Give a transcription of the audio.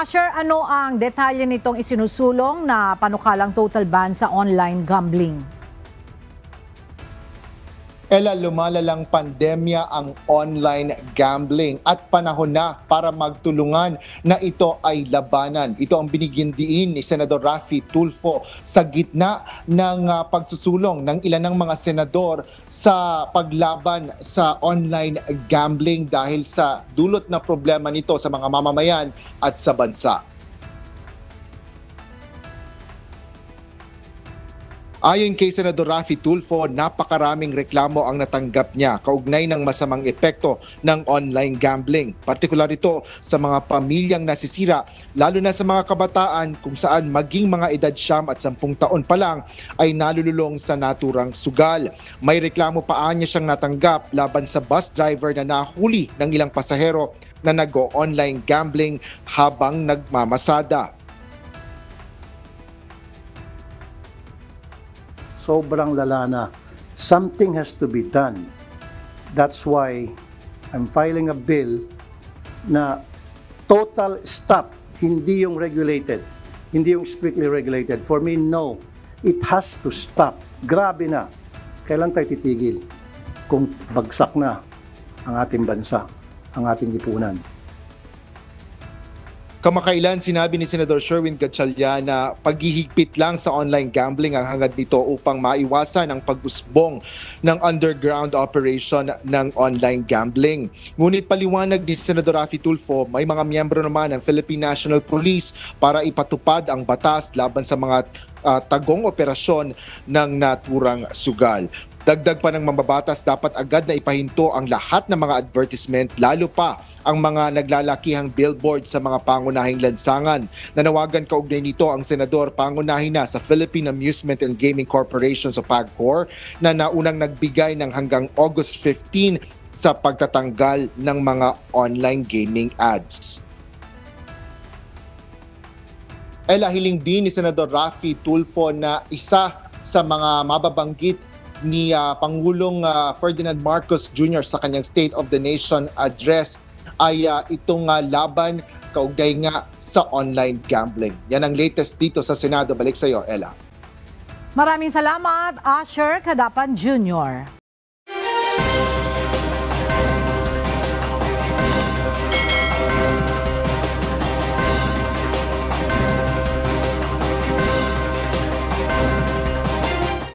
Asher, ano ang detalye nitong isinusulong na panukalang total ban sa online gambling? Ella, lumalalang pandemya ang online gambling at panahon na para magtulungan na ito ay labanan. Ito ang binigyan diin ni Senador Raffy Tulfo sa gitna ng pagsusulong ng ilan ng mga senador sa paglaban sa online gambling dahil sa dulot na problema nito sa mga mamamayan at sa bansa. Ayon kay Senador Raffy Tulfo, napakaraming reklamo ang natanggap niya kaugnay ng masamang epekto ng online gambling. Partikular ito sa mga pamilyang nasisira, lalo na sa mga kabataan kung saan maging mga edad 9 at 10 taon pa lang ay nalululong sa naturang sugal. May reklamo pa niya siyang natanggap laban sa bus driver na nahuli ng ilang pasahero na nag-o-online gambling habang nagmamasada. Sobrang lala na. Something has to be done. That's why I'm filing a bill na total stop, hindi yung regulated, hindi yung strictly regulated. For me, no. It has to stop. Grabe na. Kailan tayo titigil kung bagsak na ang ating bansa, ang ating lipunan? Kamakailan sinabi ni Senador Sherwin Gatchalian na paghihigpit lang sa online gambling ang hangad nito upang maiwasan ang pag-usbong ng underground operation ng online gambling. Ngunit paliwanag ni Senador Raffy Tulfo, may mga miyembro naman ng Philippine National Police para ipatupad ang batas laban sa mga tagong operasyon ng naturang sugal. Dagdag pa ng mambabatas, dapat agad na ipahinto ang lahat ng mga advertisement, lalo pa ang mga naglalakihang billboard sa mga pangunahing lansangan. Nanawagan kaugnay nito ang senador, pangunahin na sa Philippine Amusement and Gaming Corporation o PAGCOR na naunang nagbigay ng hanggang August 15 sa pagtatanggal ng mga online gaming ads. Hiling din ni Senador Raffy Tulfo na isa sa mga mababanggit ni Pangulong Ferdinand Marcos Jr. sa kanyang State of the Nation address ay itong laban kaugnay nga sa online gambling. Yan ang latest dito sa Senado. Balik sa iyo, Ella. Maraming salamat, Asher Cadapan Jr.